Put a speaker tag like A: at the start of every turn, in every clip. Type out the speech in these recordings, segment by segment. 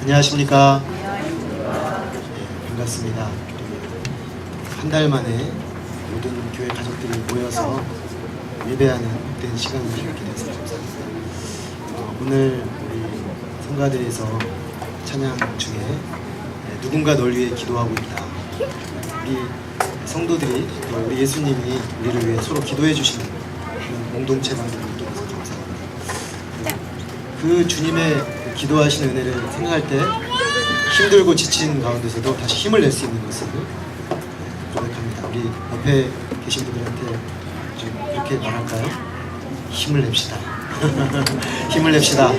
A: 안녕하십니까. 반갑습니다. 한 달 만에 모든 교회 가족들이 모여서 예배하는 복된 시간을 갖게 돼서 감사합니다. 오늘 우리 성가대에서 찬양 중에 누군가 널 위해 기도하고 있다. 우리 성도들이 또 우리 예수님이 우리를 위해 서로 기도해 주시는 그런 공동체가 되는 것도 감사합니다. 그 주님의 기도하시는 은혜를 생각할 때 힘들고 지친 가운데서도 다시 힘을 낼 수 있는 것을 고백합니다. 우리 옆에 계신 분들한테 좀 그렇게 말할까요? 힘을 냅시다. 힘을 냅시다.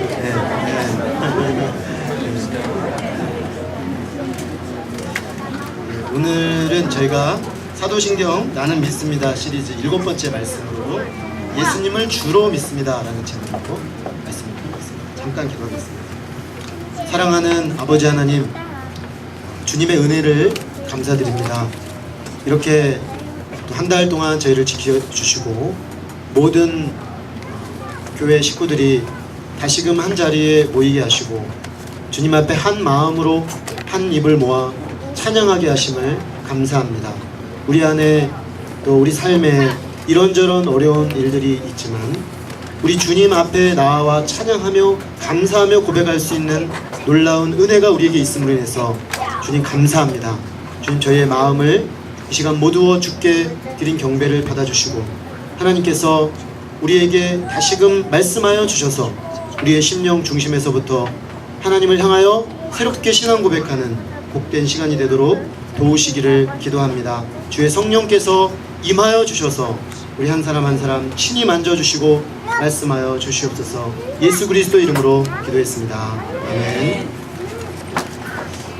A: 오늘은 저희가 사도신경 나는 믿습니다 시리즈 7번째 말씀으로 예수님을 주로 믿습니다 라는 제목으로 말씀을 드리겠습니다. 잠깐 기도하겠습니다. 사랑하는 아버지 하나님, 주님의 은혜를 감사드립니다. 이렇게 또 한 달 동안 저희를 지켜주시고 모든 교회 식구들이 다시금 한 자리에 모이게 하시고 주님 앞에 한 마음으로 한 입을 모아 찬양하게 하심을 감사합니다. 우리 안에 또 우리 삶에 이런저런 어려운 일들이 있지만 우리 주님 앞에 나와 찬양하며 감사하며 고백할 수 있는 놀라운 은혜가 우리에게 있음으로 인해서 주님 감사합니다. 주님 저희의 마음을 이 시간 모두어 주께 드린 경배를 받아주시고 하나님께서 우리에게 다시금 말씀하여 주셔서 우리의 심령 중심에서부터 하나님을 향하여 새롭게 신앙 고백하는 복된 시간이 되도록 도우시기를 기도합니다. 주의 성령께서 임하여 주셔서 우리 한 사람 한 사람 친히 만져주시고 말씀하여 주시옵소서. 예수 그리스도 이름으로 기도했습니다. 아멘.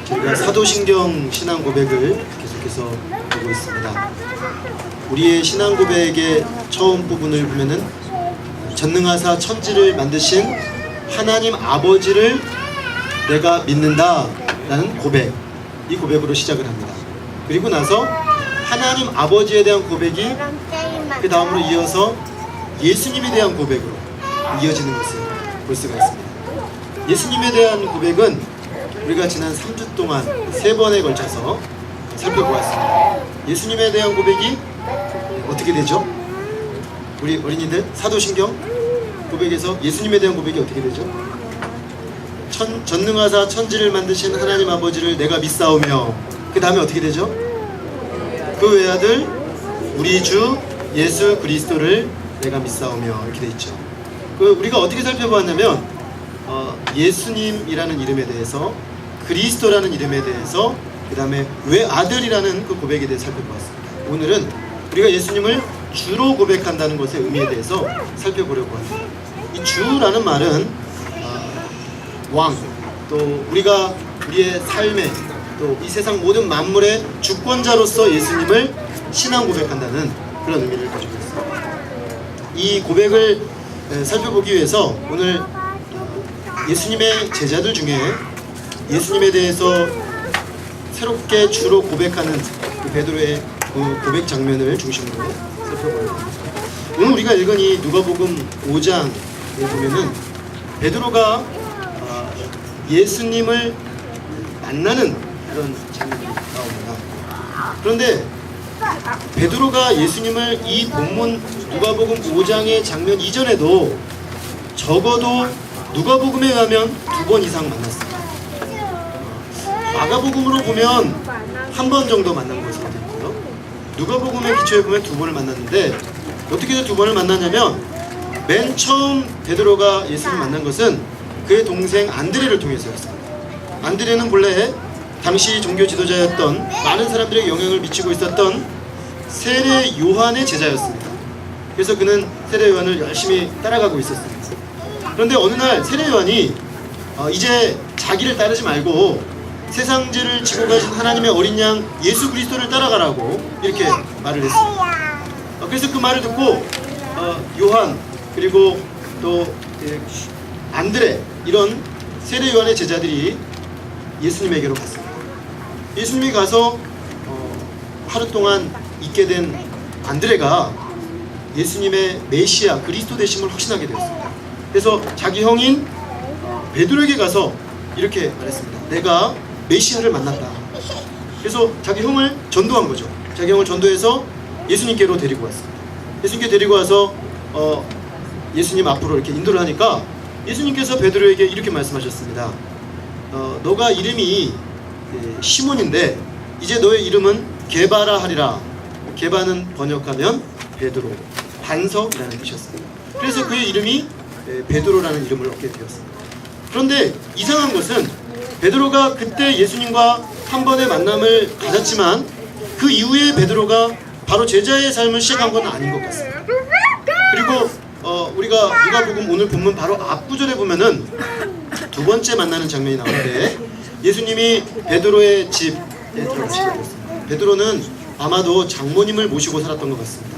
A: 저희가 사도신경 신앙 고백을 계속해서 보고 있습니다. 우리의 신앙 고백의 처음 부분을 보면은 전능하사 천지를 만드신 하나님 아버지를 내가 믿는다 라는 고백, 이 고백으로 시작을 합니다. 그리고 나서 하나님 아버지에 대한 고백이 그 다음으로 이어서 예수님에 대한 고백으로 이어지는 것을 볼 수가 있습니다. 예수님에 대한 고백은 우리가 지난 3주 동안 3번에 걸쳐서 살펴보았습니다. 예수님에 대한 고백이 어떻게 되죠? 우리 어린이들 사도신경 고백에서 예수님에 대한 고백이 어떻게 되죠? 전능하사 천지를 만드신 하나님 아버지를 내가 믿사오며, 그 다음에 어떻게 되죠? 그 외아들 우리 주 예수 그리스도를 내가 믿사오며, 이렇게 돼 있죠. 우리가 어떻게 살펴보았냐면 예수님이라는 이름에 대해서, 그리스도라는 이름에 대해서, 그 다음에 외아들이라는 그 고백에 대해서 살펴보았습니다. 오늘은 우리가 예수님을 주로 고백한다는 것의 의미에 대해서 살펴보려고 합니다. 이 주라는 말은 왕, 또 우리가 우리의 삶에 또 이 세상 모든 만물의 주권자로서 예수님을 신앙 고백한다는 그런 의미를 가지고 있습니다. 이 고백을 살펴보기 위해서 오늘 예수님의 제자들 중에 예수님에 대해서 새롭게 주로 고백하는 그 베드로의 그 고백 장면을 중심으로 살펴보려고 합니다. 오늘 우리가 읽은 이 누가복음 5장에 보면은 베드로가 예수님을 만나는 그런 장면이 나옵니다. 그런데 베드로가 예수님을 이 본문 누가복음 5장의 장면 이전에도 적어도 누가복음에 가면 2번 이상 만났습니다. 마가복음으로 보면 한 번 정도 만난 것으로 되어 있고요. 누가복음의 기초에 보면 2번을 만났는데 어떻게 해서 2번을 만났냐면 맨 처음 베드로가 예수님을 만난 것은 그의 동생 안드레를 통해서였습니다. 안드레는 본래 당시 종교 지도자였던, 많은 사람들에게 영향을 미치고 있었던 세례 요한의 제자였습니다. 그래서 그는 세례 요한을 열심히 따라가고 있었습니다. 그런데 어느 날 세례 요한이 이제 자기를 따르지 말고 세상죄를 지고 가신 하나님의 어린 양 예수 그리스도를 따라가라고 이렇게 말을 했습니다. 그래서 그 말을 듣고 요한 그리고 또 안드레, 이런 세례 요한의 제자들이 예수님에게로 갔습니다. 예수님이 가서 하루 동안 있게 된 안드레가 예수님의 메시아 그리스도 되심을 확신하게 되었습니다. 그래서 자기 형인 베드로에게 가서 이렇게 말했습니다. 내가 메시아를 만났다. 그래서 자기 형을 전도한 거죠. 자기 형을 전도해서 예수님께로 데리고 왔습니다. 예수님께 데리고 와서 예수님 앞으로 이렇게 인도를 하니까 예수님께서 베드로에게 이렇게 말씀하셨습니다. 너가 이름이 시몬인데 이제 너의 이름은 게바라 하리라. 게바는 번역하면 베드로, 반석이라는 뜻이었습니다. 그래서 그의 이름이 베드로라는 이름을 얻게 되었습니다. 그런데 이상한 것은 베드로가 그때 예수님과 한 번의 만남을 가졌지만 그 이후에 베드로가 바로 제자의 삶을 시작한 건 아닌 것 같습니다. 그리고 우리가 누가복음 오늘 본문 바로 앞구절에 보면은 두 번째 만나는 장면이 나오는데 예수님이 베드로의 집에 들어가시게 되었습니다. 베드로는 아마도 장모님을 모시고 살았던 것 같습니다.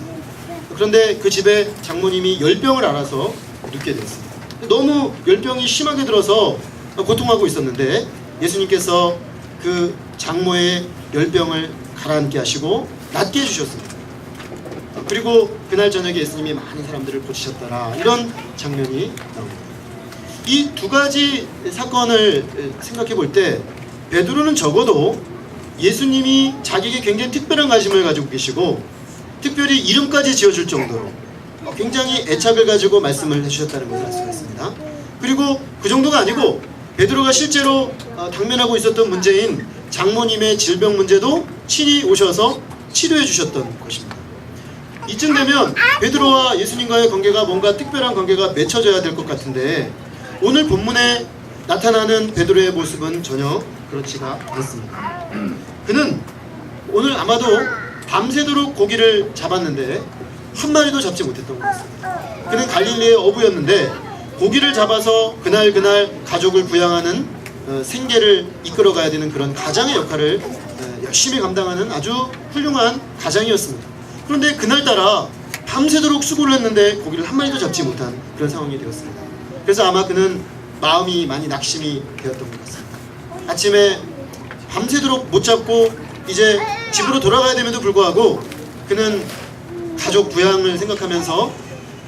A: 그런데 그 집에 장모님이 열병을 앓아서 눕게 되었습니다. 너무 열병이 심하게 들어서 고통하고 있었는데 예수님께서 그 장모의 열병을 가라앉게 하시고 낫게 해주셨습니다. 그리고 그날 저녁에 예수님이 많은 사람들을 고치셨더라. 이런 장면이 나옵니다. 이 두 가지 사건을 생각해 볼 때 베드로는 적어도 예수님이 자기에게 굉장히 특별한 관심을 가지고 계시고 특별히 이름까지 지어줄 정도로 굉장히 애착을 가지고 말씀을 해주셨다는 것을 알 수가 있습니다. 그리고 그 정도가 아니고 베드로가 실제로 당면하고 있었던 문제인 장모님의 질병 문제도 친히 오셔서 치료해 주셨던 것입니다. 이쯤 되면 베드로와 예수님과의 관계가 뭔가 특별한 관계가 맺혀져야 될 것 같은데 오늘 본문에 나타나는 베드로의 모습은 전혀 그렇지가 않습니다. 그는 오늘 아마도 밤새도록 고기를 잡았는데 한 마리도 잡지 못했던 것 같습니다. 그는 갈릴리의 어부였는데 고기를 잡아서 그날 가족을 부양하는 생계를 이끌어가야 되는 그런 가장의 역할을 열심히 감당하는 아주 훌륭한 가장이었습니다. 그런데 그날따라 밤새도록 수고를 했는데 고기를 한 마리도 잡지 못한 그런 상황이 되었습니다. 그래서 아마 그는 마음이 많이 낙심이 되었던 것 같습니다. 아침에 밤새도록 못 잡고 이제 집으로 돌아가야 됨에도 불구하고 그는 가족 부양을 생각하면서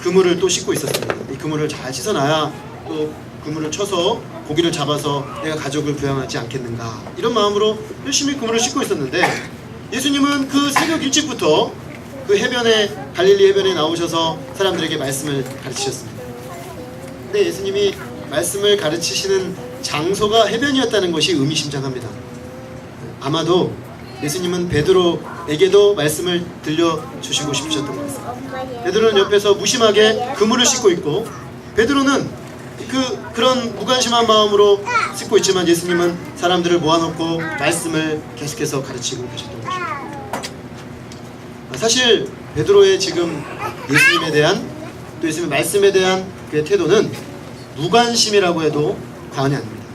A: 그물을 또 씻고 있었습니다. 이 그물을 잘 씻어놔야 또 그물을 쳐서 고기를 잡아서 내가 가족을 부양하지 않겠는가 이런 마음으로 열심히 그물을 씻고 있었는데 예수님은 그 새벽 일찍부터 그 해변에 갈릴리 해변에 나오셔서 사람들에게 말씀을 가르치셨습니다. 근데 예수님이 말씀을 가르치시는 장소가 해변이었다는 것이 의미심장합니다. 아마도 예수님은 베드로에게도 말씀을 들려주시고 싶으셨던 것 같습니다. 베드로는 옆에서 무심하게 그물을 씻고 있고 베드로는 그런 무관심한 마음으로 씻고 있지만 예수님은 사람들을 모아놓고 말씀을 계속해서 가르치고 계셨던 것입니다. 사실 베드로의 지금 예수님에 대한 또 예수님의 말씀에 대한 그의 태도는 무관심이라고 해도 과언이 아닙니다.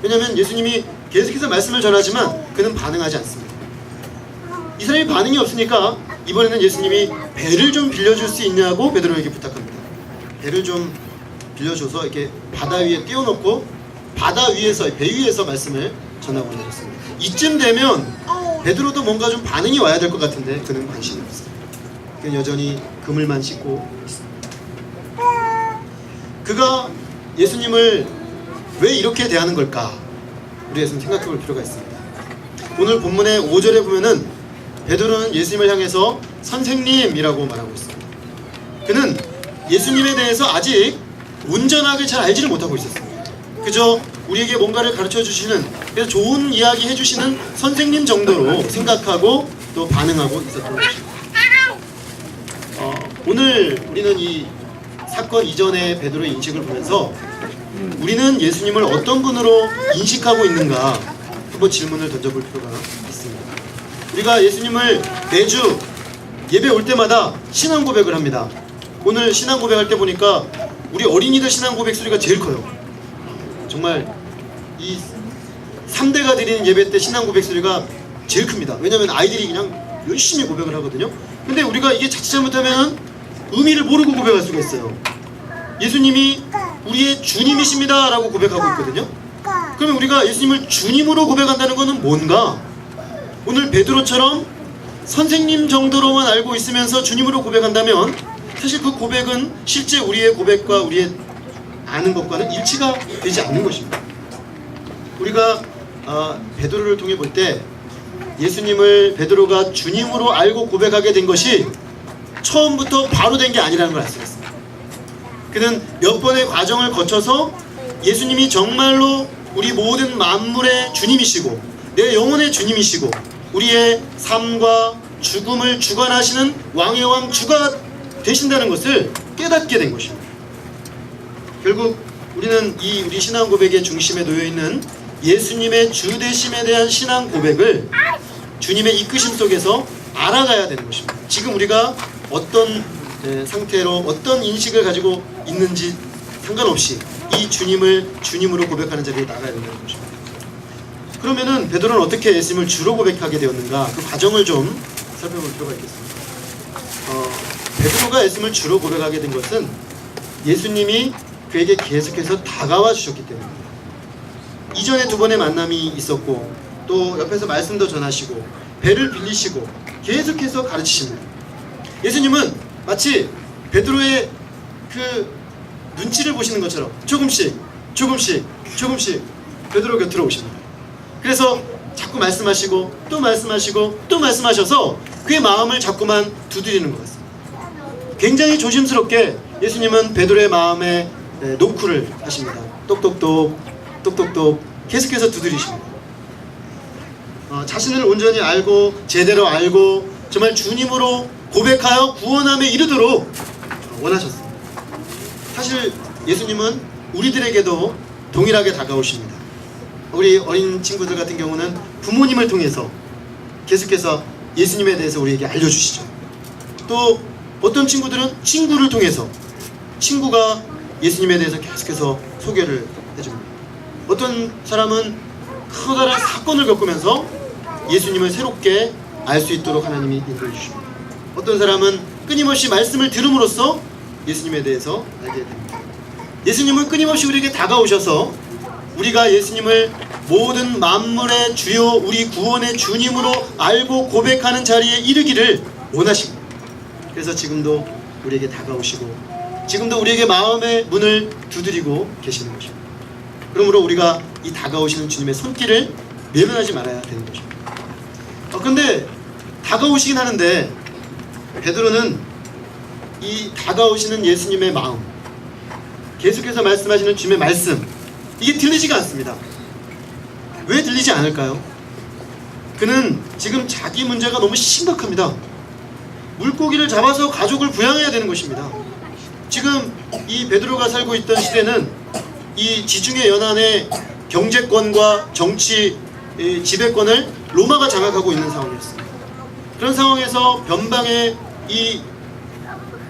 A: 왜냐하면 예수님이 계속해서 말씀을 전하지만 그는 반응하지 않습니다. 이 사람이 반응이 없으니까 이번에는 예수님이 배를 좀 빌려줄 수 있냐고 베드로에게 부탁합니다. 배를 좀 빌려줘서 이렇게 바다 위에 띄워놓고 바다 위에서 배 위에서 말씀을 전하고 계셨습니다. 이쯤 되면 베드로도 뭔가 좀 반응이 와야 될 것 같은데 그는 관심이 없습니다. 그는 여전히 그물만 씻고 있습니다. 그가 예수님을 왜 이렇게 대하는 걸까? 우리가 좀 생각해 볼 필요가 있습니다. 오늘 본문의 5절에 보면은 베드로는 예수님을 향해서 선생님이라고 말하고 있습니다. 그는 예수님에 대해서 아직 온전하게 잘 알지를 못하고 있었습니다. 그저 우리에게 뭔가를 가르쳐 주시는, 그래서 좋은 이야기 해주시는 선생님 정도로 생각하고 또 반응하고 있었던 것입니다. 오늘 우리는 이 사건 이전의 베드로의 인식을 보면서 우리는 예수님을 어떤 분으로 인식하고 있는가 한번 질문을 던져볼 필요가 있습니다. 우리가 예수님을 매주 예배 올 때마다 신앙 고백을 합니다. 오늘 신앙 고백할 때 보니까 우리 어린이들 신앙 고백 소리가 제일 커요. 정말 이 3대가 드리는 예배 때 신앙 고백 소리가 제일 큽니다. 왜냐하면 아이들이 그냥 열심히 고백을 하거든요. 근데 우리가 이게 자칫 잘못하면 의미를 모르고 고백할 수가 있어요. 예수님이 우리의 주님이십니다 라고 고백하고 있거든요. 그러면 우리가 예수님을 주님으로 고백한다는 것은 뭔가? 오늘 베드로처럼 선생님 정도로만 알고 있으면서 주님으로 고백한다면 사실 그 고백은 실제 우리의 고백과 우리의 아는 것과는 일치가 되지 않는 것입니다. 우리가 베드로를 통해 볼 때 예수님을 베드로가 주님으로 알고 고백하게 된 것이 처음부터 바로 된 게 아니라는 걸 알 수가 있습니다. 그는 몇 번의 과정을 거쳐서 예수님이 정말로 우리 모든 만물의 주님이시고 내 영혼의 주님이시고 우리의 삶과 죽음을 주관하시는 왕의 왕 주가 되신다는 것을 깨닫게 된 것입니다. 결국 우리는 우리 신앙 고백의 중심에 놓여 있는 예수님의 주 되심에 대한 신앙 고백을 주님의 이끄심 속에서 알아가야 되는 것입니다. 지금 우리가 어떤 상태로 어떤 인식을 가지고 있는지 상관없이 이 주님을 주님으로 고백하는 자리에 나가야 된다는 것입니다. 그러면은 베드로는 어떻게 예수님을 주로 고백하게 되었는가, 그 과정을 좀 살펴볼 필요가 있겠습니다. 베드로가 예수님을 주로 고백하게 된 것은 예수님이 그에게 계속해서 다가와 주셨기 때문입니다. 이전에 2번의 만남이 있었고 또 옆에서 말씀도 전하시고 배를 빌리시고 계속해서 가르치십니다. 예수님은 마치 베드로의 그 눈치를 보시는 것처럼 조금씩 베드로 곁으로 오십니다. 그래서 자꾸 말씀하시고 또 말씀하시고 또 말씀하셔서 그의 마음을 자꾸만 두드리는 것 같습니다. 굉장히 조심스럽게 예수님은 베드로의 마음에 노크를 하십니다. 똑똑똑 계속해서 두드리십니다. 자신을 온전히 알고 제대로 알고 정말 주님으로 고백하여 구원함에 이르도록 원하셨습니다. 사실 예수님은 우리들에게도 동일하게 다가오십니다. 우리 어린 친구들 같은 경우는 부모님을 통해서 계속해서 예수님에 대해서 우리에게 알려주시죠. 또 어떤 친구들은 친구를 통해서 친구가 예수님에 대해서 계속해서 소개를 해줍니다. 어떤 사람은 커다란 사건을 겪으면서 예수님을 새롭게 알 수 있도록 하나님이 인도해 주십니다. 어떤 사람은 끊임없이 말씀을 들음으로써 예수님에 대해서 알게 됩니다. 예수님은 끊임없이 우리에게 다가오셔서 우리가 예수님을 모든 만물의 주요 우리 구원의 주님으로 알고 고백하는 자리에 이르기를 원하십니다. 그래서 지금도 우리에게 다가오시고 지금도 우리에게 마음의 문을 두드리고 계시는 것입니다. 그러므로 우리가 이 다가오시는 주님의 손길을 외면하지 말아야 되는 것입니다. 그런데 다가오시긴 하는데 베드로는 이 다가오시는 예수님의 마음, 계속해서 말씀하시는 주님의 말씀, 이게 들리지가 않습니다. 왜 들리지 않을까요? 그는 지금 자기 문제가 너무 심각합니다. 물고기를 잡아서 가족을 부양해야 되는 것입니다. 지금 이 베드로가 살고 있던 시대는 이 지중해 연안의 경제권과 정치 지배권을 로마가 장악하고 있는 상황이었습니다. 그런 상황에서 변방의 이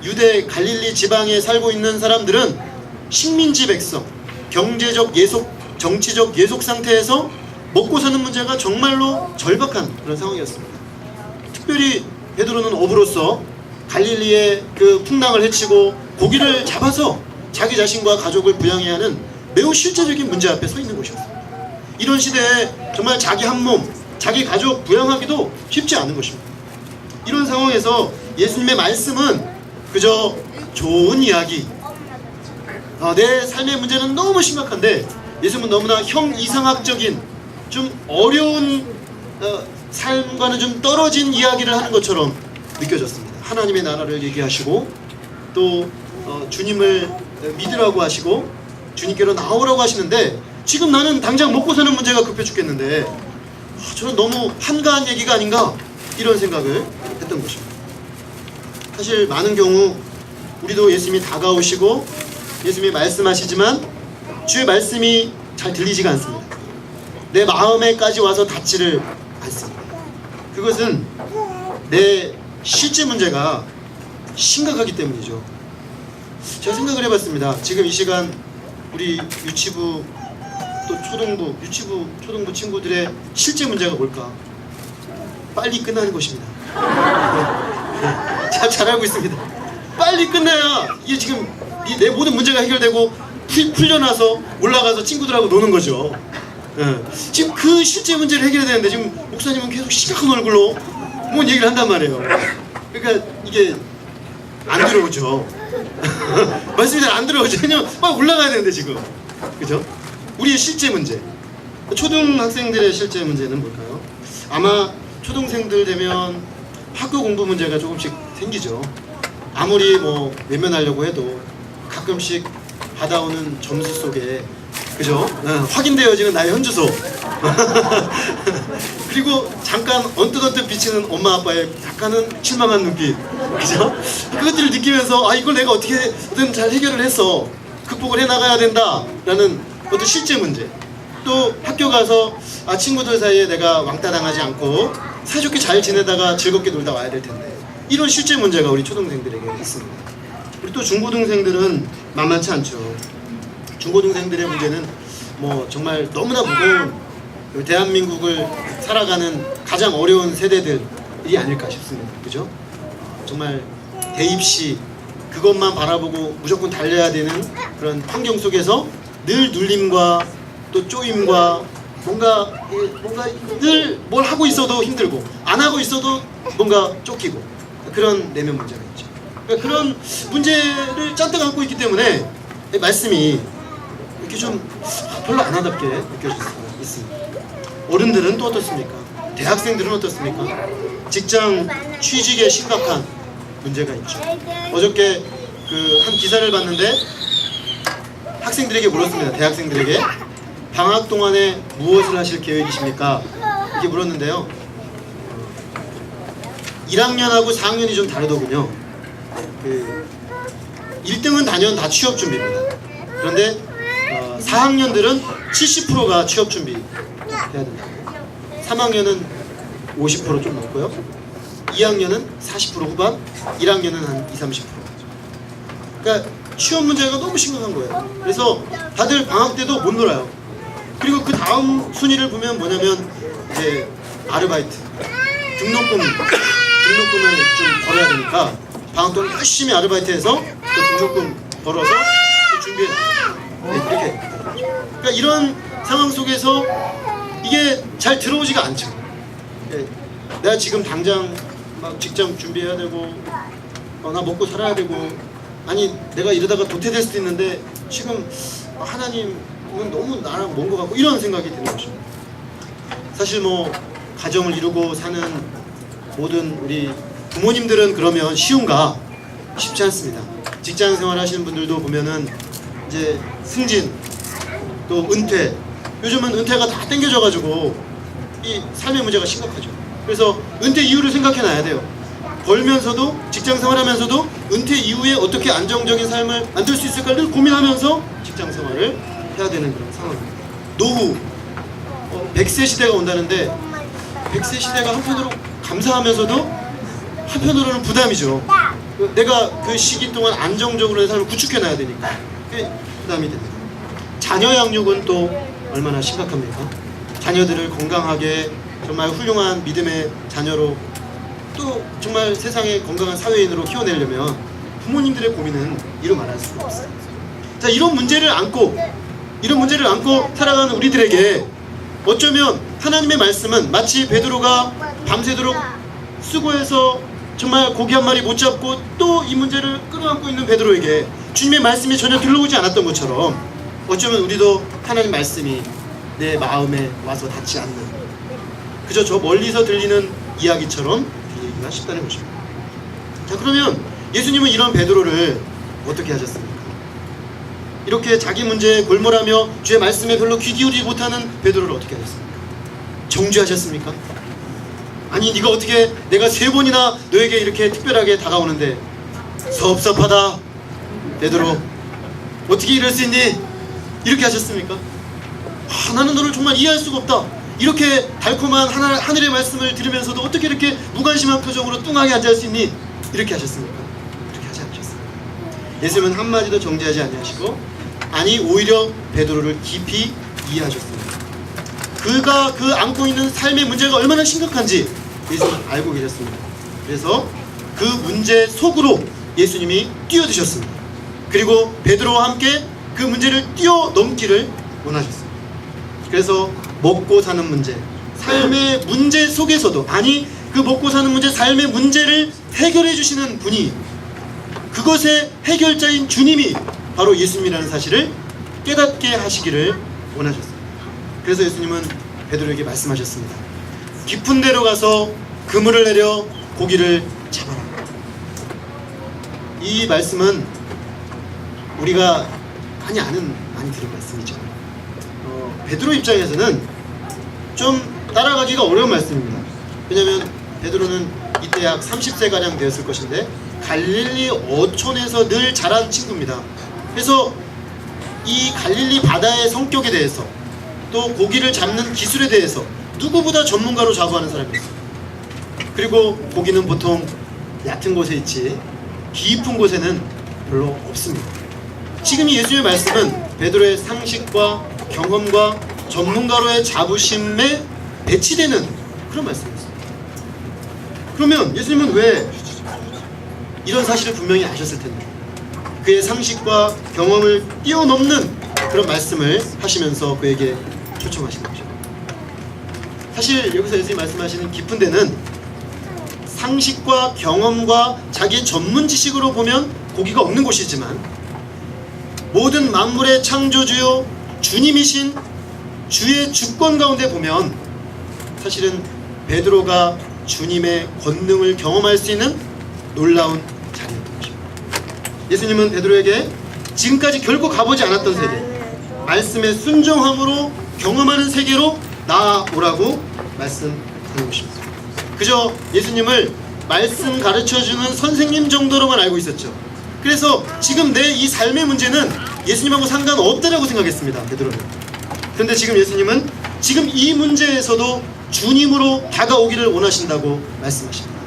A: 유대 갈릴리 지방에 살고 있는 사람들은 식민지 백성, 경제적 예속, 정치적 예속 상태에서 먹고 사는 문제가 정말로 절박한 그런 상황이었습니다. 특별히 베드로는 어부로서 갈릴리의 그 풍랑을 헤치고 고기를 잡아서 자기 자신과 가족을 부양해야 하는 매우 실제적인 문제 앞에 서 있는 것이었습니다. 이런 시대에 정말 자기 한 몸, 자기 가족 부양하기도 쉽지 않은 것입니다. 이런 상황에서 예수님의 말씀은 그저 좋은 이야기, 내 삶의 문제는 너무 심각한데 예수님은 너무나 형이상학적인 좀 어려운 삶과는 좀 떨어진 이야기를 하는 것처럼 느껴졌습니다. 하나님의 나라를 얘기하시고 또 주님을 믿으라고 하시고 주님께로 나오라고 하시는데 지금 나는 당장 먹고 사는 문제가 급해 죽겠는데 저는 너무 한가한 얘기가 아닌가 이런 생각을 했던 것입니다. 사실 많은 경우 우리도 예수님이 다가오시고 예수님이 말씀하시지만 주의 말씀이 잘 들리지가 않습니다. 내 마음에까지 와서 닿지를 않습니다. 그것은 내 실제 문제가 심각하기 때문이죠. 제가 생각을 해봤습니다. 지금 이 시간 우리 유치부 또 초등부, 유치부, 초등부 친구들의 실제 문제가 뭘까? 빨리 끝나는 것입니다. 잘 알고 있습니다. 빨리 끝나야 이게 지금 내 모든 문제가 해결되고 풀려나서 올라가서 친구들하고 노는 거죠. 지금 그 실제 문제를 해결해야 되는데 지금 목사님은 계속 심각한 얼굴로 뭔 얘기를 한단 말이에요. 그러니까 이게 안 들어오죠. 말씀이 잘 안 들어오죠. 그냥 막 올라가야 되는데 지금, 그죠? 우리의 실제 문제, 초등학생들의 실제 문제는 뭘까요? 아마 초등생들 되면 학교 공부 문제가 조금씩 생기죠. 아무리 뭐 외면하려고 해도 가끔씩 받아오는 점수 속에, 그죠? 확인되어지는 나의 현주소 그리고 잠깐 언뜻 비치는 엄마 아빠의 약간은 실망한 눈빛, 그죠? 그것들을 느끼면서 이걸 내가 어떻게든 잘 해결을 해서 극복을 해나가야 된다라는 어떤 실제 문제. 또 학교 가서 친구들 사이에 내가 왕따 당하지 않고 사이좋게 잘 지내다가 즐겁게 놀다 와야 될 텐데, 이런 실제 문제가 우리 초등생들에게 있습니다. 우리 또 중고등생들은 만만치 않죠. 중고등생들의 문제는 뭐 정말 너무나 무거운 대한민국을 살아가는 가장 어려운 세대들이 아닐까 싶습니다. 그죠? 정말 대입시 그것만 바라보고 무조건 달려야 되는 그런 환경 속에서 늘 눌림과 또 쪼임과 뭔가 늘 뭘 하고 있어도 힘들고 안 하고 있어도 뭔가 쫓기고 그런 내면 문제가 있죠. 그러니까 그런 문제를 잔뜩 안고 있기 때문에 말씀이 이렇게 좀 별로 안 와닿게 느껴질 수가 있습니다. 어른들은 또 어떻습니까? 대학생들은 어떻습니까? 직장 취직에 심각한 문제가 있죠. 어저께 그 한 기사를 봤는데 학생들에게 물었습니다. 대학생들에게 방학 동안에 무엇을 하실 계획이십니까? 이렇게 물었는데요. 1학년하고 4학년이 좀 다르더군요. 1등은 단연 다 취업 준비입니다. 그런데 4학년들은 70%가 취업 준비 해야 된다고. 3학년은 50% 좀 넘고요. 2학년은 40% 후반, 1학년은 한 20-30%. 그러니까 취업 문제가 너무 심각한 거예요. 그래서 다들 방학 때도 못 놀아요. 그리고 그 다음 순위를 보면 뭐냐면 이제 아르바이트, 등록금을 좀 벌어야 되니까 방학 동안 열심히 아르바이트해서 그 등록금 벌어서 또 준비해 나가요. 이렇게. 그러니까 이런 상황 속에서 이게 잘 들어오지가 않죠. 내가 지금 당장 막 직장 준비해야 되고, 나 먹고 살아야 되고, 아니 내가 이러다가 도태될 수도 있는데 지금 하나님은 너무 나랑 먼 것 같고, 이런 생각이 드는 거죠. 사실 뭐 가정을 이루고 사는 모든 우리 부모님들은 그러면 쉬운가? 쉽지 않습니다. 직장 생활 하시는 분들도 보면은 이제 승진 또 은퇴, 요즘은 은퇴가 다 땡겨져가지고 이 삶의 문제가 심각하죠. 그래서 은퇴 이유를 생각해 놔야 돼요. 벌면서도 직장 생활하면서도 은퇴 이후에 어떻게 안정적인 삶을 만들 수 있을까를 고민하면서 직장 생활을 해야 되는 그런 상황입니다. 노후 100세 시대가 온다는데 100세 시대가 한편으로 감사하면서도 한편으로는 부담이죠. 내가 그 시기 동안 안정적으로 삶을 구축해놔야 되니까 그게 부담이 됩니다. 자녀 양육은 또 얼마나 심각합니까? 자녀들을 건강하게 정말 훌륭한 믿음의 자녀로 또 정말 세상의 건강한 사회인으로 키워내려면 부모님들의 고민은 이루 말할 수가 없어요. 자, 이런 문제를 안고 살아가는 우리들에게 어쩌면 하나님의 말씀은 마치 베드로가 밤새도록 수고해서 정말 고기 한 마리 못 잡고 또 이 문제를 끌어안고 있는 베드로에게 주님의 말씀이 전혀 들러오지 않았던 것처럼 어쩌면 우리도 하나님 말씀이 내 마음에 와서 닿지 않는, 그저 저 멀리서 들리는 이야기처럼 들리기가 쉽다는 것입니다. 자, 그러면 예수님은 이런 베드로를 어떻게 하셨습니까? 이렇게 자기 문제에 골몰하며 주의 말씀에 별로 귀 기울이지 못하는 베드로를 어떻게 하셨습니까? 정죄하셨습니까? 아니 네가 어떻게, 내가 3번이나 너에게 이렇게 특별하게 다가오는데 섭섭하다 베드로, 어떻게 이럴 수 있니? 이렇게 하셨습니까? 나는 너를 정말 이해할 수가 없다. 이렇게 달콤한 하늘의 말씀을 들으면서도 어떻게 이렇게 무관심한 표정으로 뚱하게 앉을 수 있니? 이렇게 하셨습니까? 그렇게 하지 않으셨습니다. 예수님은 한마디도 정죄하지 아니하시고, 아니 오히려 베드로를 깊이 이해하셨습니다. 그가 그 안고 있는 삶의 문제가 얼마나 심각한지 예수님은 알고 계셨습니다. 그래서 그 문제 속으로 예수님이 뛰어드셨습니다. 그리고 베드로와 함께 그 문제를 뛰어넘기를 원하셨습니다. 그래서 먹고 사는 문제, 삶의 문제 속에서도, 아니 그 먹고 사는 문제, 삶의 문제를 해결해 주시는 분이, 그것의 해결자인 주님이 바로 예수님이라는 사실을 깨닫게 하시기를 원하셨습니다. 그래서 예수님은 베드로에게 말씀하셨습니다. 깊은 데로 가서 그물을 내려 고기를 잡아라. 이 말씀은 우리가 많이 들은 말씀이죠. 베드로 입장에서는 좀 따라가기가 어려운 말씀입니다. 왜냐하면 베드로는 이때 약 30세가량 되었을 것인데 갈릴리 어촌에서 늘 자란 친구입니다. 그래서 이 갈릴리 바다의 성격에 대해서 또 고기를 잡는 기술에 대해서 누구보다 전문가로 자부하는 사람이었어요. 그리고 고기는 보통 얕은 곳에 있지 깊은 곳에는 별로 없습니다. 지금 이 예수님의 말씀은 베드로의 상식과 경험과 전문가로의 자부심에 배치되는 그런 말씀이었습니다. 그러면 예수님은 왜 이런 사실을 분명히 아셨을 텐데 그의 상식과 경험을 뛰어넘는 그런 말씀을 하시면서 그에게 초청하시는 거죠. 사실 여기서 예수님이 말씀하시는 깊은 데는 상식과 경험과 자기의 전문 지식으로 보면 고기가 없는 곳이지만 모든 만물의 창조주요 주님이신 주의 주권 가운데 보면 사실은 베드로가 주님의 권능을 경험할 수 있는 놀라운 자리였던 것입니다. 예수님은 베드로에게 지금까지 결코 가보지 않았던 세계, 말씀의 순종함으로 경험하는 세계로 나아오라고 말씀하는 것입니다. 그저 예수님을 말씀 가르쳐주는 선생님 정도로만 알고 있었죠. 그래서 지금 내 이 삶의 문제는 예수님하고 상관없다라고 생각했습니다. 베드로는. 그런데 지금 예수님은 지금 이 문제에서도 주님으로 다가오기를 원하신다고 말씀하십니다.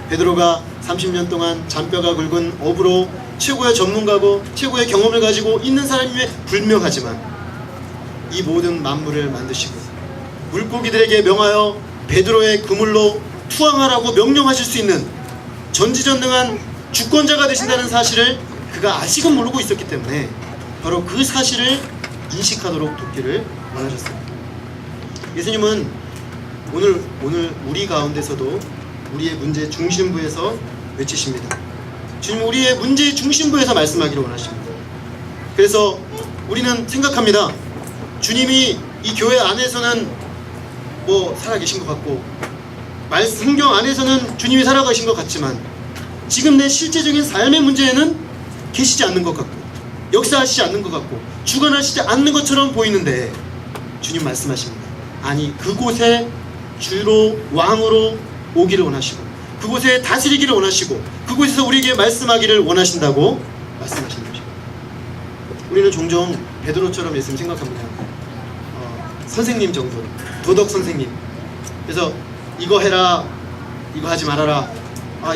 A: 베드로가 30년 동안 잔뼈가 굵은 어부로 최고의 전문가고 최고의 경험을 가지고 있는 사람임에 불명하지만 이 모든 만물을 만드시고 물고기들에게 명하여 베드로의 그물로 투항하라고 명령하실 수 있는 전지전능한 주권자가 되신다는 사실을 그가 아직은 모르고 있었기 때문에 바로 그 사실을 인식하도록 돕기를 원하셨습니다. 예수님은 오늘 우리 가운데서도 우리의 문제 중심부에서 외치십니다. 주님 우리의 문제 중심부에서 말씀하기를 원하십니다. 그래서 우리는 생각합니다. 주님이 이 교회 안에서는 살아계신 것 같고 성경 안에서는 주님이 살아가신 것 같지만 지금 내 실제적인 삶의 문제에는 계시지 않는 것 같고 역사하시지 않는 것 같고 주관하시지 않는 것처럼 보이는데 주님 말씀하십니다. 아니 그곳에 주로 왕으로 오기를 원하시고 그곳에 다스리기를 원하시고 그곳에서 우리에게 말씀하기를 원하신다고 말씀하시는 것입니다. 우리는 종종 베드로처럼 예수님 생각합니다. 선생님 정도로 도덕 선생님. 그래서 이거 해라 이거 하지 말아라.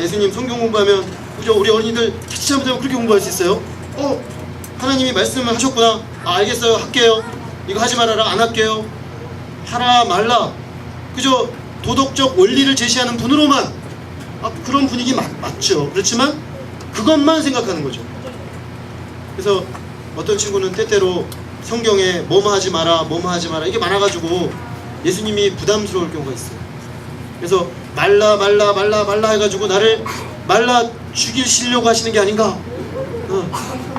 A: 예수님 성경 공부하면 그죠? 우리 어린이들 자칫 잘못하면 그렇게 공부할 수 있어요? 하나님이 말씀을 하셨구나. 알겠어요 할게요. 이거 하지 말아라 안 할게요. 하라 말라. 그죠? 도덕적 원리를 제시하는 분으로만 그런 분위기 맞죠. 그렇지만 그것만 생각하는 거죠. 그래서 어떤 친구는 때때로 성경에 뭐뭐 하지 마라 뭐뭐 하지 마라 이게 많아가지고 예수님이 부담스러울 경우가 있어요. 그래서 말라 해가지고 나를 말라 죽이시려고 하시는 게 아닌가.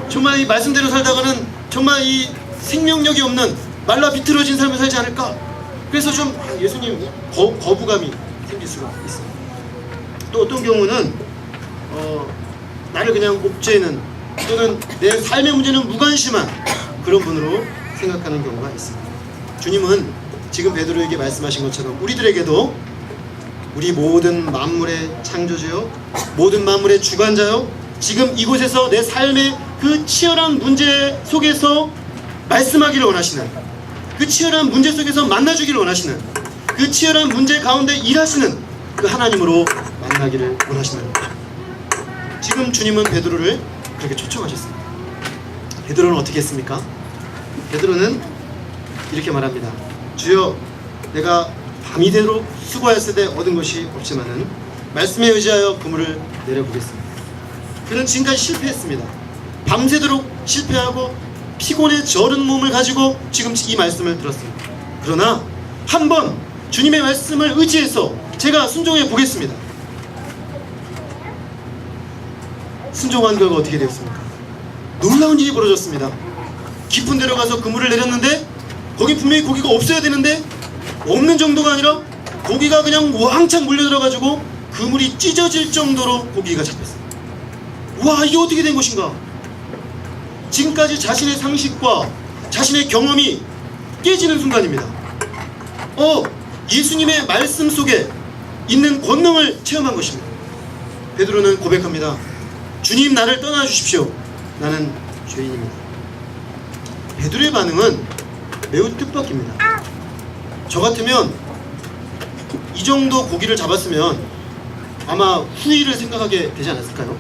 A: 정말 이 말씀대로 살다가는 정말 이 생명력이 없는 말라 비틀어진 삶을 살지 않을까. 그래서 좀 예수님 거부감이 생길 수가 있어요. 또 어떤 경우는 나를 그냥 옥죄는 또는 내 삶의 문제는 무관심한 그런 분으로 생각하는 경우가 있습니다. 주님은 지금 베드로에게 말씀하신 것처럼 우리들에게도 우리 모든 만물의 창조주요 모든 만물의 주관자요 지금 이곳에서 내 삶의 그 치열한 문제 속에서 말씀하기를 원하시는 그 치열한 문제 속에서 만나주기를 원하시는 그 치열한 문제 가운데 일하시는 그 하나님으로 만나기를 원하시는 거죠. 지금 주님은 베드로를 그렇게 초청하셨습니다. 베드로는 어떻게 했습니까? 베드로는 이렇게 말합니다. 주여 내가 밤이 되도록 수고하였을 때 얻은 것이 없지만은 말씀에 의지하여 그물을 내려보겠습니다. 그는 지금까지 실패했습니다. 밤새도록 실패하고 피곤에 저른 몸을 가지고 지금 이 말씀을 들었습니다. 그러나 한번 주님의 말씀을 의지해서 제가 순종해 보겠습니다. 순종한 결과 어떻게 되었습니까? 놀라운 일이 벌어졌습니다. 깊은 데로 가서 그물을 내렸는데 거기 분명히 고기가 없어야 되는데 없는 정도가 아니라 고기가 그냥 왕창 몰려들어가지고 그물이 찢어질 정도로 고기가 잡혔어요. 와, 이게 어떻게 된 것인가? 지금까지 자신의 상식과 자신의 경험이 깨지는 순간입니다. 예수님의 말씀 속에 있는 권능을 체험한 것입니다. 베드로는 고백합니다. 주님, 나를 떠나 주십시오. 나는 죄인입니다. 베드로의 반응은 매우 뜻밖입니다. 저 같으면 이 정도 고기를 잡았으면 아마 후회를 생각하게 되지 않았을까요?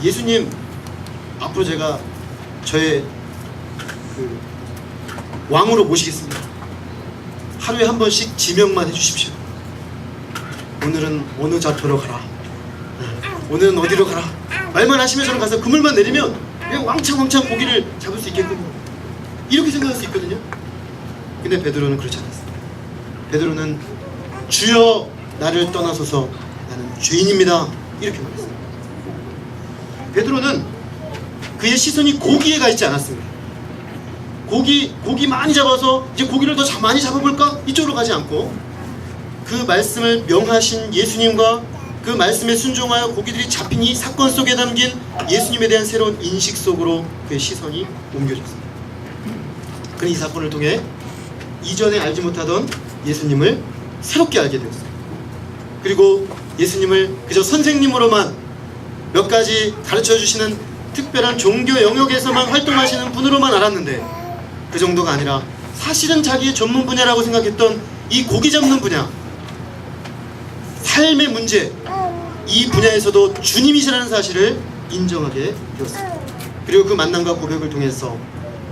A: 예수님, 앞으로 제가 저의 왕으로 모시겠습니다. 하루에 한 번씩 지명만 해주십시오. 오늘은 어느 좌표로 가라, 오늘은 어디로 가라 말만 하시면 저는 가서 그물만 내리면 그냥 왕창 고기를 잡을 수 있겠군요. 이렇게 생각할 수 있거든요. 근데 베드로는 그렇지 않았습니다. 베드로는 주여, 나를 떠나소서, 나는 죄인입니다. 이렇게 말했습니다. 베드로는 그의 시선이 고기에 가 있지 않았습니다. 고기 많이 잡아서 이제 고기를 더 많이 잡아볼까? 이쪽으로 가지 않고 그 말씀을 명하신 예수님과 그 말씀에 순종하여 고기들이 잡힌 이 사건 속에 담긴 예수님에 대한 새로운 인식 속으로 그의 시선이 옮겨졌습니다. 그는 이 사건을 통해 이전에 알지 못하던 예수님을 새롭게 알게 되었습니다. 그리고 예수님을 그저 선생님으로만 몇 가지 가르쳐 주시는 특별한 종교 영역에서만 활동하시는 분으로만 알았는데, 그 정도가 아니라 사실은 자기의 전문 분야라고 생각했던 이 고기 잡는 분야, 삶의 문제, 이 분야에서도 주님이시라는 사실을 인정하게 되었습니다. 그리고 그 만남과 고백을 통해서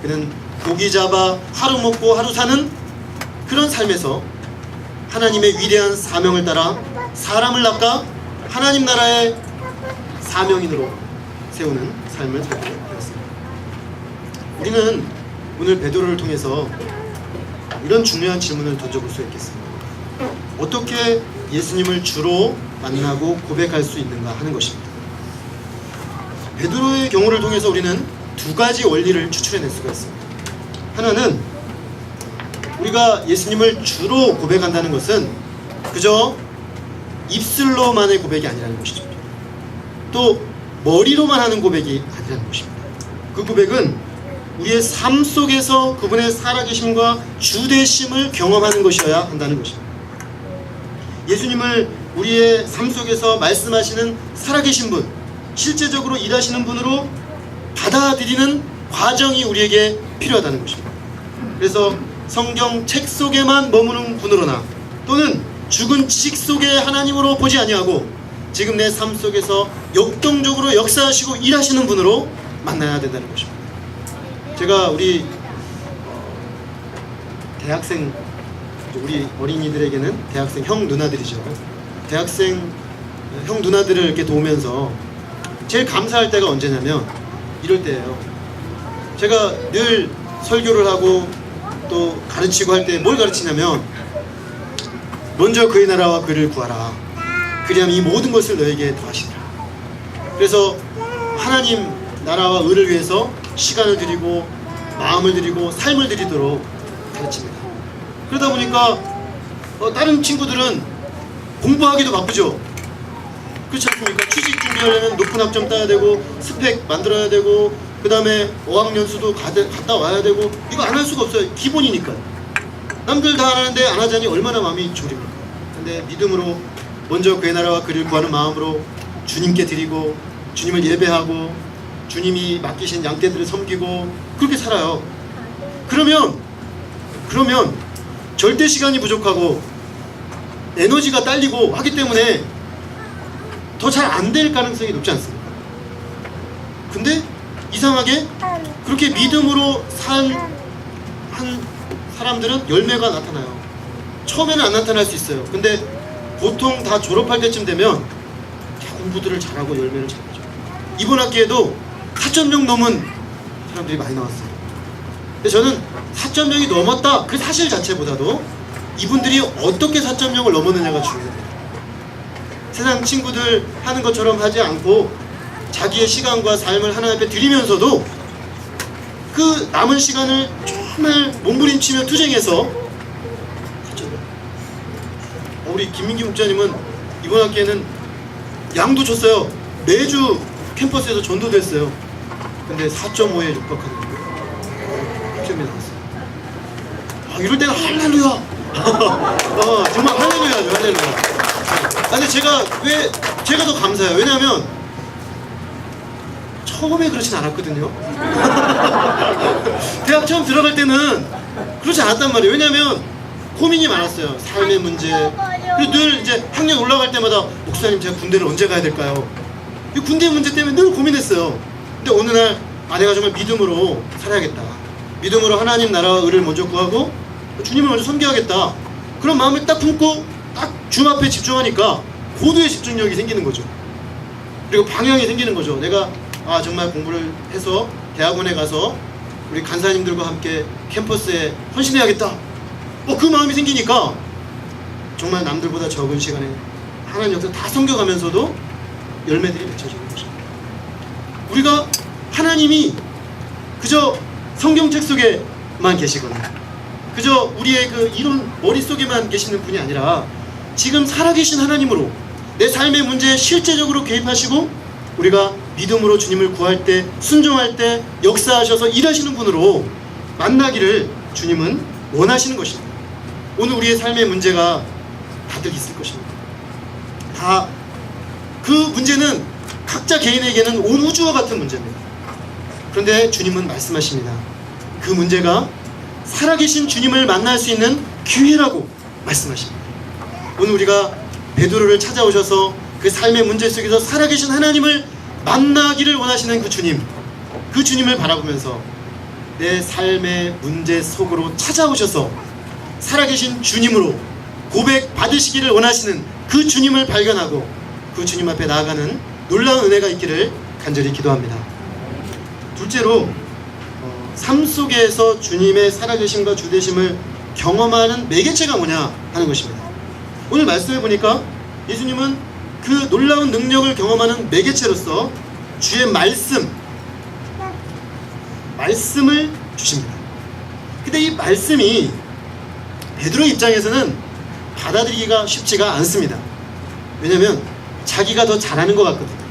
A: 그는 고기 잡아 하루 먹고 하루 사는 그런 삶에서 하나님의 위대한 사명을 따라 사람을 낚아 하나님 나라의 사명인으로 세우는 삶을 살게 되었습니다. 우리는 오늘 베드로를 통해서 이런 중요한 질문을 던져볼 수 있겠습니다. 어떻게 예수님을 주로 만나고 고백할 수 있는가 하는 것입니다. 베드로의 경우를 통해서 우리는 두 가지 원리를 추출해낼 수가 있습니다. 하나는 우리가 예수님을 주로 고백한다는 것은 그저 입술로만의 고백이 아니라는 것이죠. 또 머리로만 하는 고백이 아니라는 것입니다. 그 고백은 우리의 삶 속에서 그분의 살아계심과 주되심을 경험하는 것이어야 한다는 것입니다. 예수님을 우리의 삶 속에서 말씀하시는 살아계신 분, 실제적으로 일하시는 분으로 받아들이는 과정이 우리에게 필요하다는 것입니다. 그래서 성경 책 속에만 머무는 분으로나 또는 죽은 지식 속의 하나님으로 보지 아니하고 지금 내 삶 속에서 역동적으로 역사하시고 일하시는 분으로 만나야 된다는 것입니다. 제가 우리 대학생, 우리 어린이들에게는 대학생 형 누나들이죠. 대학생 형 누나들을 이렇게 도우면서 제일 감사할 때가 언제냐면 이럴 때예요. 제가 늘 설교를 하고 또 가르치고 할 때 뭘 가르치냐면 먼저 그의 나라와 그를 구하라. 그리하면 이 모든 것을 너에게 더하시리라. 그래서 하나님 나라와 의를 위해서 시간을 드리고 마음을 드리고 삶을 드리도록 가르칩니다. 그러다 보니까 다른 친구들은 공부하기도 바쁘죠. 그렇지 않습니까? 취직 준비하려면 높은 학점 따야 되고 스펙 만들어야 되고 그 다음에 어학연수도 갔다 와야 되고 이거 안 할 수가 없어요. 기본이니까. 남들 다 안 하는데 안 하자니 얼마나 마음이 졸입니까? 근데 믿음으로 먼저 그의 나라와 그를 구하는 마음으로 주님께 드리고 주님을 예배하고 주님이 맡기신 양떼들을 섬기고 그렇게 살아요. 그러면 절대 시간이 부족하고 에너지가 딸리고 하기 때문에 더 잘 안 될 가능성이 높지 않습니까? 근데 이상하게 그렇게 믿음으로 산 사람들은 열매가 나타나요. 처음에는 안 나타날 수 있어요. 근데 보통 다 졸업할 때쯤 되면 공부들을 잘하고 열매를 잘 맺죠. 이번 학기에도 4.0 넘은 사람들이 많이 나왔어요. 근데 저는 4.0이 넘었다 그 사실 자체보다도 이분들이 어떻게 4.0을 넘었느냐가 중요해요. 세상 친구들 하는 것처럼 하지 않고 자기의 시간과 삶을 하나님 앞에 드리면서도 그 남은 시간을 정말 몸부림치며 투쟁해서 갔잖아요. 우리 김민기 목자님은 이번 학기에는 양도 쳤어요. 매주 캠퍼스에서 전도도 했어요. 근데 4.5에 육박하는 시험이 나왔어요. 이럴 때는 할렐루야. 정말 할렐루야죠, 할렐루야. 근데 제가 더 감사해요. 왜냐하면 처음에 그렇진 않았거든요. 대학 처음 들어갈 때는 그렇지 않았단 말이에요. 왜냐하면 고민이 많았어요. 삶의 문제. 그리고 늘 이제 학년 올라갈 때마다 목사님 제가 군대를 언제 가야 될까요? 이 군대 문제 때문에 늘 고민했어요. 근데 어느 날 내가 정말 믿음으로 살아야겠다. 믿음으로 하나님 나라와 의를 먼저 구하고 주님을 먼저 섬겨야겠다. 그런 마음을 딱 품고 딱 주님 앞에 집중하니까 고도의 집중력이 생기는 거죠. 그리고 방향이 생기는 거죠. 내가 정말 공부를 해서 대학원에 가서 우리 간사님들과 함께 캠퍼스에 헌신해야겠다. 그 마음이 생기니까 정말 남들보다 적은 시간에 하나님 역사 다 섬겨가면서도 열매들이 맺혀지는 것입니다. 우리가 하나님이 그저 성경책 속에만 계시거나 그저 우리의 그 이론 머릿속에만 계시는 분이 아니라 지금 살아계신 하나님으로 내 삶의 문제에 실제적으로 개입하시고 우리가 믿음으로 주님을 구할 때, 순종할 때 역사하셔서 일하시는 분으로 만나기를 주님은 원하시는 것입니다. 오늘 우리의 삶의 문제가 다들 있을 것입니다. 다 그 문제는 각자 개인에게는 온 우주와 같은 문제입니다. 그런데 주님은 말씀하십니다. 그 문제가 살아계신 주님을 만날 수 있는 기회라고 말씀하십니다. 오늘 우리가 베드로를 찾아오셔서 그 삶의 문제 속에서 살아계신 하나님을 만나기를 원하시는 그 주님을 바라보면서 내 삶의 문제 속으로 찾아오셔서 살아계신 주님으로 고백받으시기를 원하시는 그 주님을 발견하고 그 주님 앞에 나아가는 놀라운 은혜가 있기를 간절히 기도합니다. 둘째로 삶 속에서 주님의 살아계심과 주되심을 경험하는 매개체가 뭐냐 하는 것입니다. 오늘 말씀해 보니까 예수님은 그 놀라운 능력을 경험하는 매개체로서 주의 말씀을 주십니다. 근데 이 말씀이 베드로 입장에서는 받아들이기가 쉽지가 않습니다. 왜냐하면 자기가 더 잘하는 것 같거든요.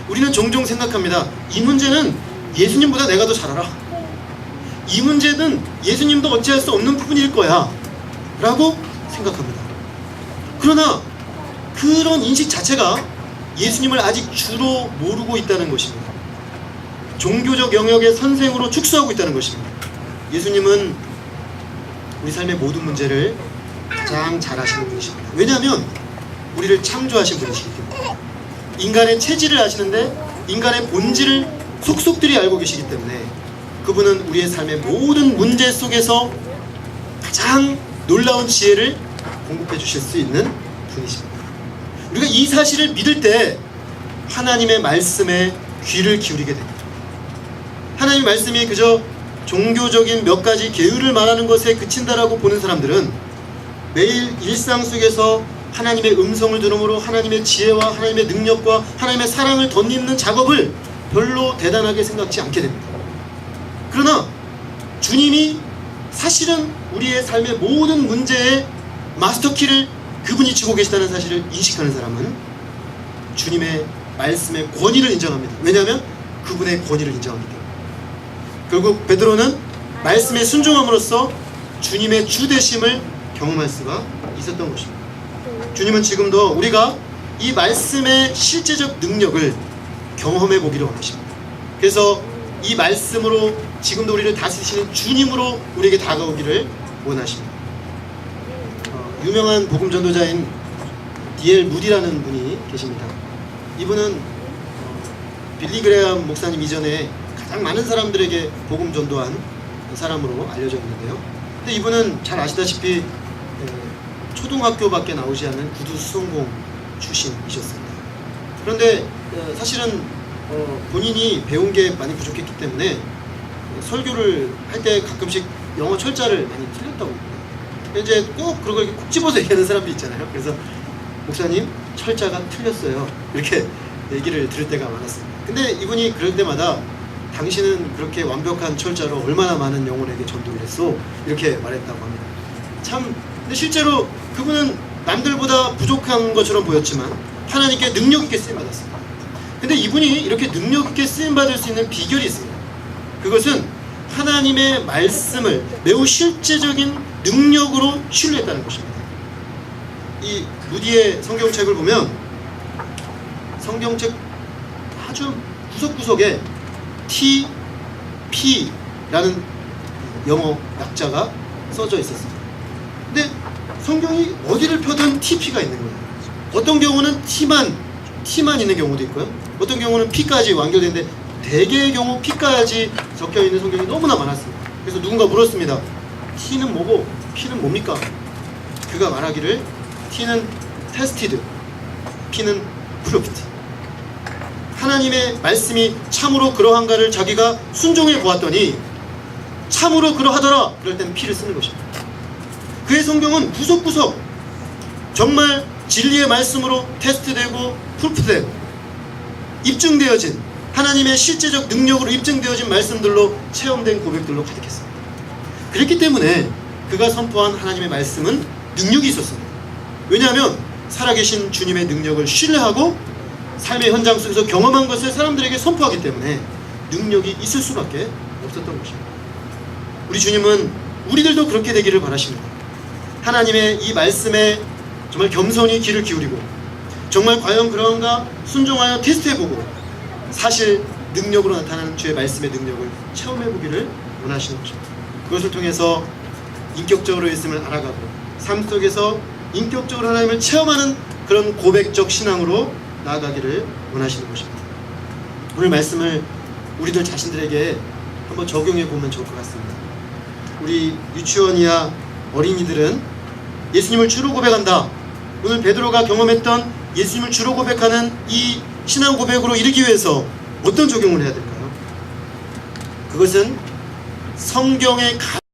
A: 우리는 종종 생각합니다. 이 문제는 예수님보다 내가 더 잘 알아. 이 문제는 예수님도 어찌할 수 없는 부분일 거야 라고 생각합니다. 그러나 그런 인식 자체가 예수님을 아직 주로 모르고 있다는 것입니다. 종교적 영역의 선생으로 축소하고 있다는 것입니다. 예수님은 우리 삶의 모든 문제를 가장 잘 아시는 분이십니다. 왜냐하면 우리를 창조하신 분이시기 때문에 인간의 체질을 아시는데 인간의 본질을 속속들이 알고 계시기 때문에 그분은 우리의 삶의 모든 문제 속에서 가장 놀라운 지혜를 공급해 주실 수 있는 분이십니다. 우리가 이 사실을 믿을 때 하나님의 말씀에 귀를 기울이게 됩니다. 하나님의 말씀이 그저 종교적인 몇 가지 계율을 말하는 것에 그친다라고 보는 사람들은 매일 일상 속에서 하나님의 음성을 들음으로 하나님의 지혜와 하나님의 능력과 하나님의 사랑을 덧입는 작업을 별로 대단하게 생각지 않게 됩니다. 그러나 주님이 사실은 우리의 삶의 모든 문제의 마스터키를 그분이 쥐고 계시다는 사실을 인식하는 사람은 주님의 말씀의 권위를 인정합니다. 왜냐하면 그분의 권위를 인정하기 때문에. 결국 베드로는 말씀에 순종함으로써 주님의 주되심을 경험할 수가 있었던 것입니다. 주님은 지금도 우리가 이 말씀의 실제적 능력을 경험해 보기를 원하십니다. 그래서 이 말씀으로 지금도 우리를 다스리시는 주님으로 우리에게 다가오기를 원하십니다. 유명한 복음 전도자인 D.L. 무디라는 분이 계십니다. 이분은 빌리 그레엄 목사님 이전에 가장 많은 사람들에게 복음 전도한 사람으로 알려져 있는데요. 근데 이분은 잘 아시다시피 초등학교밖에 나오지 않는 구두 수성공 출신이셨습니다. 그런데 사실은 본인이 배운 게 많이 부족했기 때문에 설교를 할 때 가끔씩 영어 철자를 많이 틀렸다고 합니다. 이제 꼭 그런 걸 콕 집어서 얘기하는 사람들 있잖아요. 그래서 목사님 철자가 틀렸어요 이렇게 얘기를 들을 때가 많았습니다. 근데 이분이 그럴 때마다 당신은 그렇게 완벽한 철자로 얼마나 많은 영혼에게 전도를 했소? 이렇게 말했다고 합니다. 참, 근데 실제로 그분은 남들보다 부족한 것처럼 보였지만 하나님께 능력 있게 쓰임 받았습니다. 근데 이분이 이렇게 능력 있게 쓰임 받을 수 있는 비결이 있습니다. 그것은 하나님의 말씀을 매우 실제적인 능력으로 신뢰했다는 것입니다. 이 무디의 성경책을 보면 성경책 아주 구석구석에 TP라는 영어 약자가 써져 있었습니다. 근데 성경이 어디를 펴든 TP가 있는 거예요. 어떤 경우는 T만 있는 경우도 있고요. 어떤 경우는 P까지 완결되는데 대개의 경우 P까지 적혀 있는 성경이 너무나 많았습니다. 그래서 누군가 물었습니다. T는 뭐고 P는 뭡니까? 그가 말하기를 T는 tested, P는 proved. 하나님의 말씀이 참으로 그러한가를 자기가 순종해 보았더니 참으로 그러하더라. 그럴 때는 P를 쓰는 것입니다. 그의 성경은 구석구석 정말 진리의 말씀으로 테스트되고 프루프되고 입증되어진 하나님의 실제적 능력으로 입증되어진 말씀들로 체험된 고백들로 가득했습니다. 그렇기 때문에 그가 선포한 하나님의 말씀은 능력이 있었습니다. 왜냐하면 살아계신 주님의 능력을 신뢰하고 삶의 현장 속에서 경험한 것을 사람들에게 선포하기 때문에 능력이 있을 수밖에 없었던 것입니다. 우리 주님은 우리들도 그렇게 되기를 바라십니다. 하나님의 이 말씀에 정말 겸손히 귀를 기울이고 정말 과연 그런가 순종하여 테스트해보고 사실 능력으로 나타나는 주의 말씀의 능력을 체험해보기를 원하시는 것입니다. 그것을 통해서 인격적으로 예수님을 알아가고 삶 속에서 인격적으로 하나님을 체험하는 그런 고백적 신앙으로 나아가기를 원하시는 것입니다. 오늘 말씀을 우리들 자신들에게 한번 적용해 보면 좋을 것 같습니다. 우리 유치원이야 어린이들은 예수님을 주로 고백한다. 오늘 베드로가 경험했던 예수님을 주로 고백하는 이 신앙 고백으로 이르기 위해서 어떤 적용을 해야 될까요? 그것은 성경의